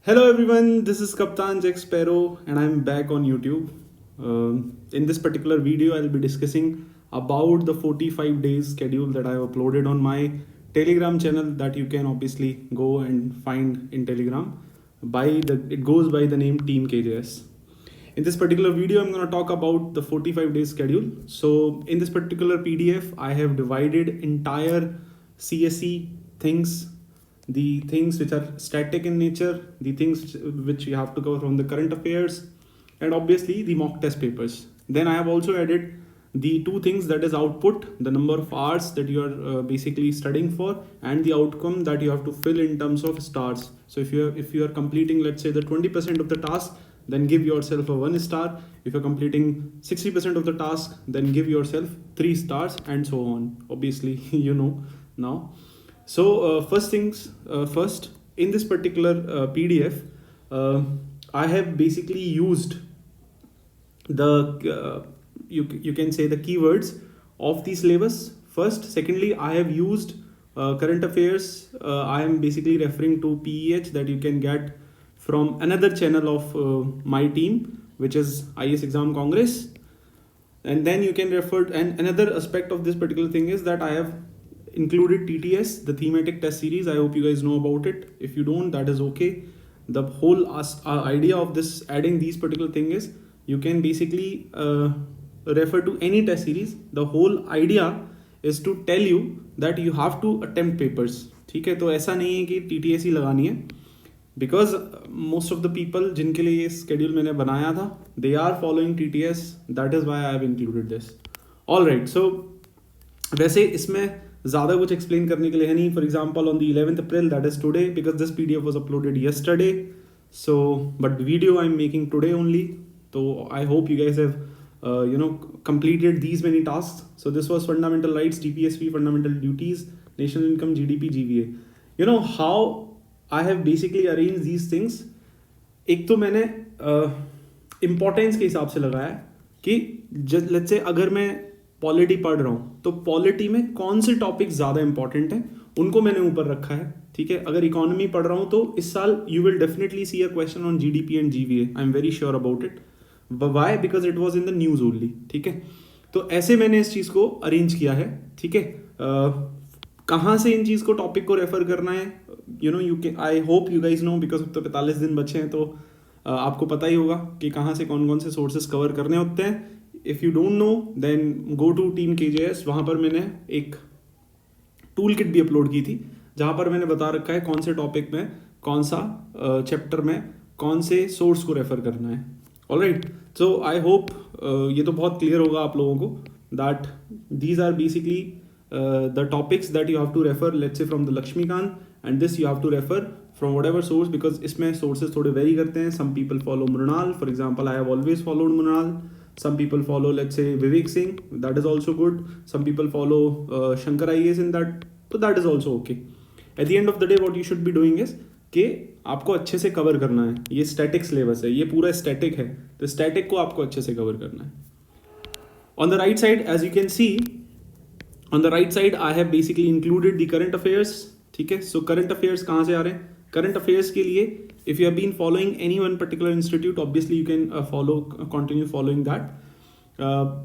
Hello everyone, this is Kaptan Jack Sparrow and I'm back on YouTube. In this particular video, I'll be discussing about the 45 days schedule that I have uploaded on my Telegram channel that you can obviously go and find in Telegram. It goes by the name Team KJS. In this particular video, I'm going to talk about the 45 days schedule. So in this particular PDF, I have divided entire CSE things, the things which are static in nature, the things which you have to cover from the current affairs, and obviously the mock test papers. Then I have also added the two things, that is output, the number of hours that you are basically studying for, and the outcome that you have to fill in terms of stars. So if you are completing, let's say, the 20% of the task, then give yourself a 1 star. If you're completing 60% of the task, then give yourself 3 stars, and so on. Obviously you know now. So first things first, in this particular PDF, I have basically used the you can say the keywords of the syllabus first. Secondly, I have used current affairs. I am basically referring to PEH that you can get from another channel of my team, which is IS Exam Congress. And then you can refer, and another aspect of this particular thing is that I have included TTS, the thematic test series. I hope you guys know about it. If you don't, that is okay. The whole idea of this adding these particular thing is you can basically refer to any test series. The whole idea is to tell you that you have to attempt papers. ठीक है, तो ऐसा नहीं है कि TTS ही लगानी है, because most of the people जिनके लिए ये स्केड्यूल मैंने बनाया था, they are following TTS. That is why I have included this. All right. So वैसे इसमें ज़्यादा कुछ एक्सप्लेन करने के लिए है नहीं. For example on the 11th April, that is today, because this PDF was uploaded yesterday. So but video I'm making today only. So I hope you guys have completed these many tasks. So this was fundamental rights, TPSP, fundamental duties, national income, GDP, GVA. You know how I have basically arranged these things. एक तो मैंने importance के हिसाब से लगाया है कि let's say अगर मैं पॉलिटी पढ़ रहा हूँ तो पॉलिटी में कौन से टॉपिक ज़्यादा इंपॉर्टेंट हैं उनको मैंने ऊपर रखा है. ठीक है, अगर इकोनॉमी पढ़ रहा हूँ तो इस साल you will definitely see a question on GDP and GVA. I am very sure about it. Why? Because it was in the news only. ठीक है, तो ऐसे मैंने इस चीज़ को अरेंज किया है. ठीक है, कहाँ से इन चीज़ को, टॉपिक को रेफर करना है, you can, I hope you guys know, because अब तो 45 दिन बचे हैं, तो आपको पता ही होगा कि कहाँ से कौन कौन से सोर्सेज कवर करने होते हैं. If you don't know then go to team KJS. वहाँ पर मैंने एक टूल किट भी अपलोड की थी जहाँ पर मैंने बता रखा है कौन से टॉपिक में, कौन सा चैप्टर में, कौन से सोर्स को रेफर करना है. ऑलराइट, सो आई होप ये तो बहुत क्लियर होगा आप लोगों को that these are basically the topics that you have to refer, let's say from the Lakshmikant, and this you have to refer from whatever source, because इसमें sources थोड़े vary करते हैं. Some people follow Mrunal, for example. I have always followed Mrunal. Some people follow, let's say, Vivek Singh. That is also good. Some people follow Shankar IAS in that, so that is also okay. At the end of the day, what you should be doing is कि आपको अच्छे से cover करना है. ये static syllabus है, ये पूरा स्टैटिक है, तो स्टैटिक को आपको अच्छे से कवर करना है. On the right side, as you can see, on the right side I have basically included the current affairs. ठीक है, so current affairs कहाँ से आ रहे हैं? Current affairs के लिए if you have been following any one particular institute, obviously you can continue following that.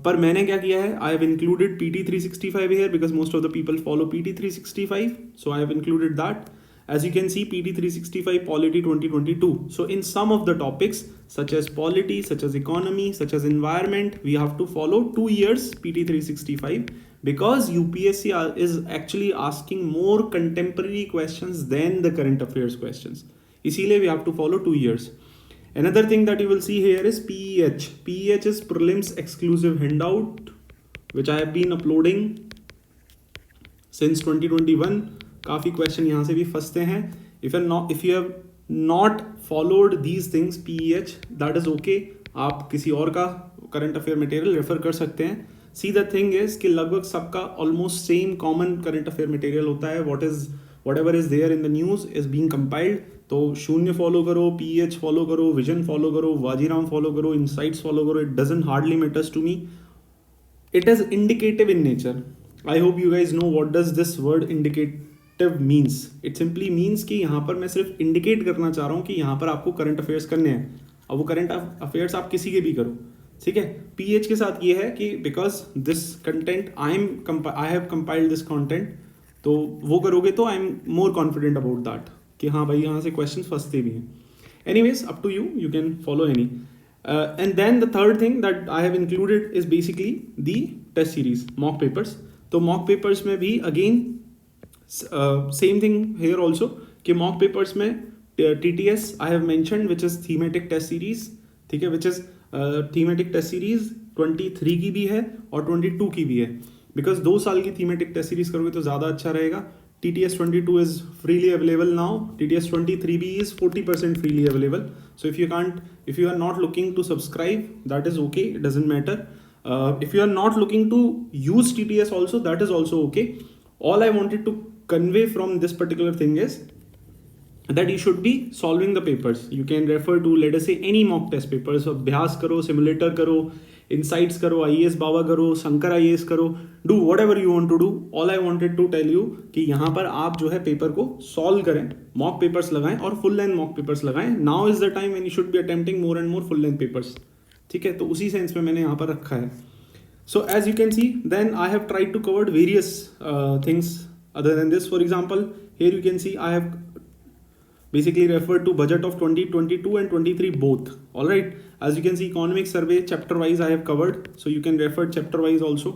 पर मैंने क्या किया है, I have included PT 365 here because most of the people follow PT 365, so I have included that. As you can see, PT 365 Polity 2022. So in some of the topics such as polity, such as economy, such as environment, we have to follow 2 years PT 365 because UPSC is actually asking more contemporary questions than the current affairs questions. इसीलिए we have to follow 2 years. Another thing that you will see here is PEH. PEH is prelims exclusive handout, which I have been uploading since 2021. काफ़ी question यहाँ से भी फंसते हैं. If you have not followed these things, PEH, that is okay. आप किसी और का करंट अफेयर मटेरियल रेफर कर सकते हैं. सी द थिंग इज कि लगभग सबका almost same common current affair material होता है. Whatever is there in the news is being compiled. तो शून्य फॉलो करो, PEH फॉलो करो, विजन फॉलो करो, वाजीराम फॉलो करो, इनसाइट्स फॉलो करो. It doesn't hardly matters to me. It is indicative in nature. I hope you guys know what does this word indicate illustrative means, it simply means कि यहाँ पर मैं सिर्फ indicate करना चाह रहा हूँ कि यहाँ पर आपको करंट अफेयर्स करने हैं, और वो करंट अफेयर्स आप किसी के भी करो, ठीक है। पीएच के साथ ये है कि because this content I have compiled this content, तो वो करोगे तो I am more confident about that कि हाँ भाई यहाँ से क्वेश्चन फंसते भी हैं। Anyways up to you, you can follow any. And then the third thing that I have included is basically the test series mock papers. तो mock papers में भी again same thing here also कि mock papers में TTS I have mentioned which is thematic test series, ठीक है, which is thematic test series 23 की भी है और 22 की भी है, बिकॉज 2 साल की थीमेटिक टेस्ट सीरीज करोगे तो ज़्यादा अच्छा रहेगा। TTS 22 is freely available now. TTS 23B is 40% freely available. So if you are not looking to subscribe, that is okay. It doesn't matter. If you are not looking to use TTS also, that is also okay. All I wanted to convey from this particular thing is that you should be solving the papers. You can refer to, let us say, any mock test papers. So अभ्यास करो, simulator करो, insights करो, IAS बाबा करो, Shankar IAS करो, do whatever you want to do. All I wanted to tell you कि यहाँ पर आप जो है पेपर को solve करें, mock papers लगाएं और full length mock papers लगाएं. Now is the time when you should be attempting more and more full length papers. ठीक है, तो उसी सेंस में मैंने यहाँ पर रखा है. So as you can see, then I have tried to cover various things other than this. For example, here you can see I have basically referred to budget of 2022 and 23 both. All right, as you can see, economic survey chapter wise I have covered, so you can refer chapter wise also.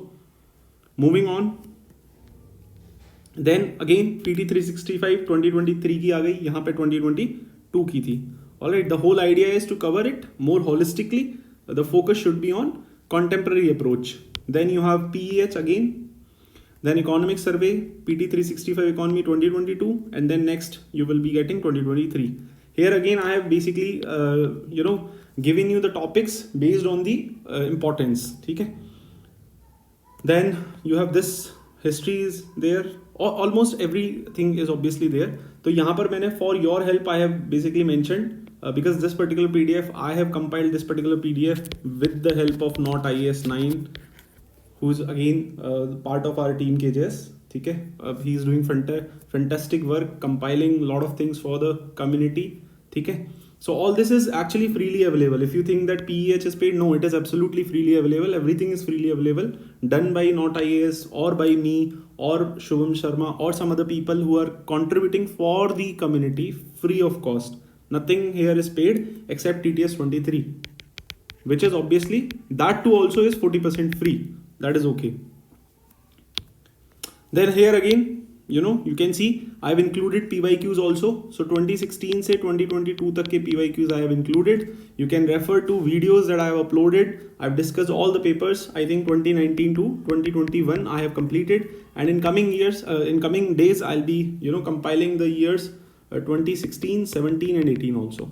Moving on, then again PT 365 2023 की आ गई, यहाँ पे 2022 की थी. All right, the whole idea is to cover it more holistically. The focus should be on contemporary approach. Then you have PEH again, then economic survey, PT 365 economy 2022, and then next you will be getting 2023. Here again I have basically given you the topics based on the importance. ठीक है, then you have this history is there, almost everything is obviously there. तो यहाँ पर मैंने for your help I have basically mentioned because this particular PDF I have compiled this particular PDF with the help of Not IAS 9, who is again part of our team KJS. ठीक है, he is doing fantastic work compiling a lot of things for the community. ठीक है, so all this is actually freely available. If you think that PEH is paid, no, it is absolutely freely available. Everything is freely available, done by Not IAS or by me or Shubham Sharma or some other people who are contributing for the community free of cost. Nothing here is paid except TTS 23, which is obviously, that too also is 40% free. That is okay. Then here again, you can see I have included PYQs also. So 2016 से 2022 तक के PYQs I have included. You can refer to videos that I have uploaded. I have discussed all the papers. I think 2019 to 2021 I have completed, and in coming years, in coming days, I'll be compiling the years 2016, 17, and 18 also.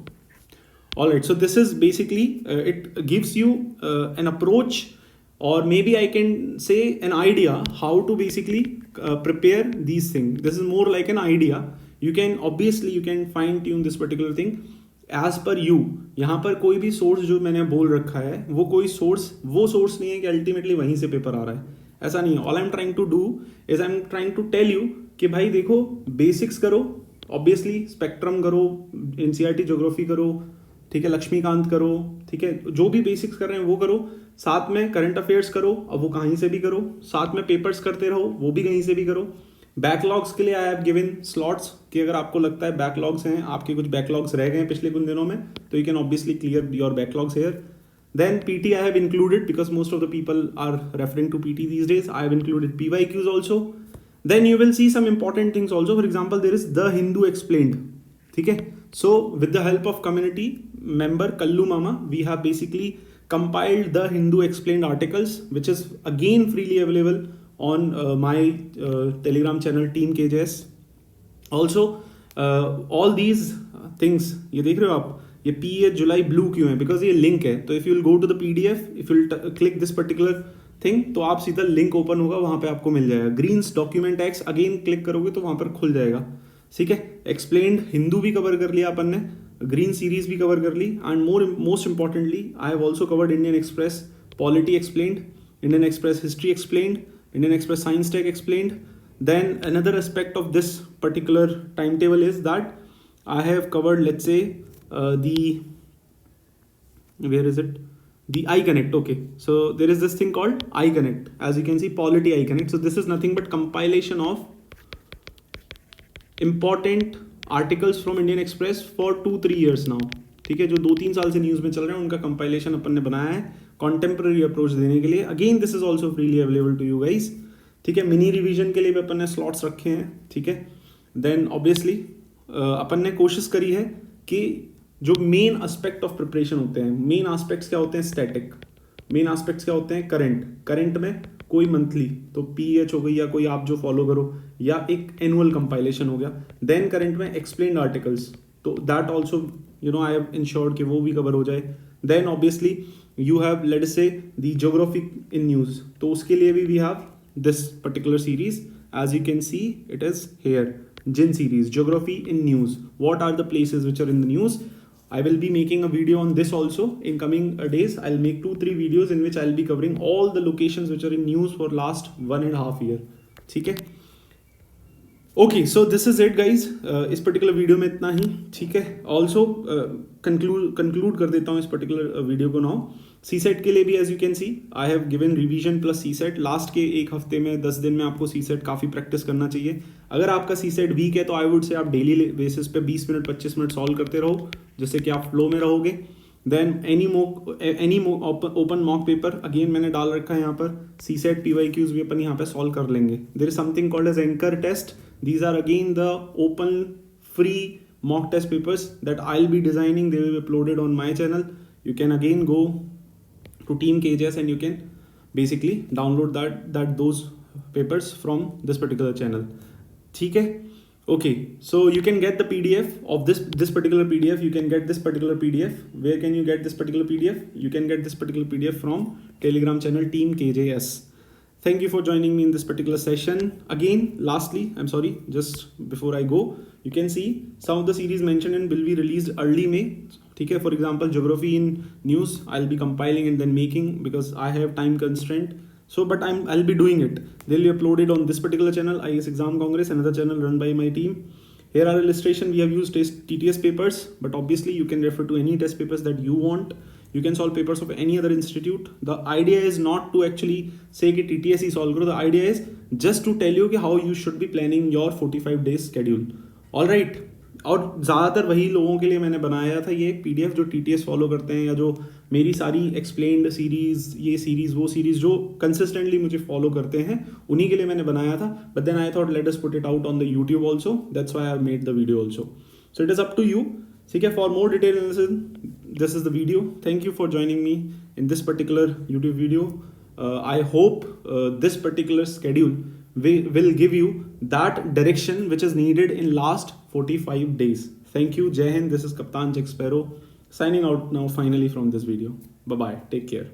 All right. So this is basically it gives you an approach, or maybe I can say an idea how to basically prepare these things. This is more like an idea. You can fine tune this particular thing as per you. यहाँ पर कोई भी source जो मैंने बोल रखा है वो कोई वो सोर्स नहीं है कि अल्टीमेटली वहीं से पेपर आ रहा है, ऐसा नहीं है. All I am trying to do is I am trying to tell you कि भाई देखो, बेसिक्स करो, ऑब्वियसली स्पेक्ट्रम करो, NCERT ज्योग्राफी करो, ठीक है, लक्ष्मीकांत करो, ठीक है, जो भी बेसिक्स कर रहे हैं वो करो, साथ में करंट अफेयर्स करो, अब वो कहीं से भी करो, साथ में पेपर्स करते रहो, वो भी कहीं से भी करो. बैकलॉग्स के लिए आई हैव गिवन स्लॉट्स कि अगर आपको लगता है बैकलॉग्स हैं, आपके कुछ बैकलॉग्स रह गए हैं पिछले कुछ दिनों में, तो you can obviously clear your backlogs here. Then PT I have included because most of the people are referring to PT these days. I have included PYQs also. Then you will see some important things also. For example, there is The Hindu Explained. ठीक है, so with the help of community member Kallu Mama, we have basically compiled The Hindu Explained articles, which is again freely available on my Telegram channel Team KJS. Also, all these things, ये देख रहे हो आप, ये PEH जुलाई blue क्यों है? Because ये link है. तो if you will go to the PDF, if you will click this particular thing, तो आप सीधा लिंक ओपन होगा, वहां पे आपको मिल जाएगा. Greens document x again click करोगे तो वहां पर खुल जाएगा. ठीक है, एक्सप्लेन्ड हिंदू भी कवर कर लिया अपन ने, ग्रीन सीरीज भी कवर कर ली, and most importantly I have also covered Indian Express polity explained, Indian Express history explained, Indian Express science tech explained. Then another aspect of this particular timetable is that I have covered, let's say, where is it? The iConnect. Okay, so there is this thing called iConnect. As you can see, Polity iConnect. So this is nothing but compilation of important articles from Indian Express for 2-3 years now. ठीक है, जो 2-3 साल से news में चल रहे हैं उनका कंपाइलेशन अपन ने बनाया है कॉन्टेम्प्रेरी अप्रोच देने के लिए. Again this is also freely available to you guys. ठीक है, मिनी रिवीजन के लिए भी अपन ने स्लॉट्स रखे हैं. ठीक है, देन ऑब्वियसली अपन ने कोशिश करी है कि जो मेन एस्पेक्ट ऑफ प्रिपरेशन होते हैं, मेन एस्पेक्ट्स क्या होते हैं, स्टैटिक. मेन एस्पेक्ट्स क्या होते हैं, करंट में कोई मंथली, तो पीएच हो गई या कोई आप जो फॉलो करो, या एक एनुअल कंपाइलेशन हो गया. देन करंट में एक्सप्लेन्ड आर्टिकल्स, तो that also I have ensured कि वो भी कवर हो जाए. Then obviously you have let's say the geography in news, तो उसके लिए भी we have this particular series. As you can see it is here, जिन series, geography in news, what are the places which are in the news. I will be making a video on this also in coming days. I'll make 2-3 videos in which I'll be covering all the locations which are in news for last 1.5 year. ठीक है, okay, so this is it guys. इस particular video में इतना ही. ठीक है, also conclude कर देता हूँ इस पर्टिकुलर वीडियो को नाउ. सी सेट के लिए भी as you can see I have given revision plus C set. Last के एक हफ्ते में 10 दिन में आपको सी सेट काफ़ी प्रैक्टिस करना चाहिए. अगर आपका सी सेट वीक है तो आई वुड से आप डेली बेसिस पे 20 मिनट 25 मिनट सॉल्व करते रहो, जिससे कि आप फ्लो में रहोगे. Then any open mock paper again मैंने डाल रखा है यहाँ पर. सी सेट PYQs भी अपन यहाँ पे सॉल्व कर लेंगे. There is something called as anchor test. These are again the open free mock test papers that I'll be designing. They will be uploaded on my channel. You can again go to Team KJS and you can basically download those papers from this particular channel. ठीक है, okay, so you can get the PDF of this particular PDF. You can get this particular PDF. Where can you get this particular PDF? You can get this particular PDF from Telegram channel Team KJS. Thank you for joining me in this particular session. Again, lastly, I'm sorry, just before I go, you can see some of the series mentioned and will be released early May. Okay, for example, geography in news, I'll be compiling and then making because I have time constraint. So, but I'll be doing it. They'll be uploaded on this particular channel, IAS Exam Congress, another channel run by my team. Here are illustration. We have used TTS papers, but obviously you can refer to any test papers that you want. You can solve papers of any other institute. The idea is not to actually say कि TTS ही solve करो. The idea is just to tell you कि how you should be planning your 45 days schedule. All right. और ज़्यादातर वही लोगों के लिए मैंने बनाया था ये PDF जो TTS फॉलो करते हैं, या जो मेरी सारी एक्सप्लेन्ड सीरीज़, ये सीरीज़ वो सीरीज़ जो कंसिस्टेंटली मुझे फॉलो करते हैं, उन्हीं के लिए मैंने बनाया था. But then I thought let us put it out on the YouTube also. That's why I have made the video also. So it is up to you. ठीक है, for more detail analysis this is the video. Thank you for joining me in this particular YouTube video. I hope this particular schedule will give you that direction which is needed in last 45 days. Thank you. Jai Hind. This is Kaptan Jack Sparrow signing out now finally from this video. Bye bye. Take care.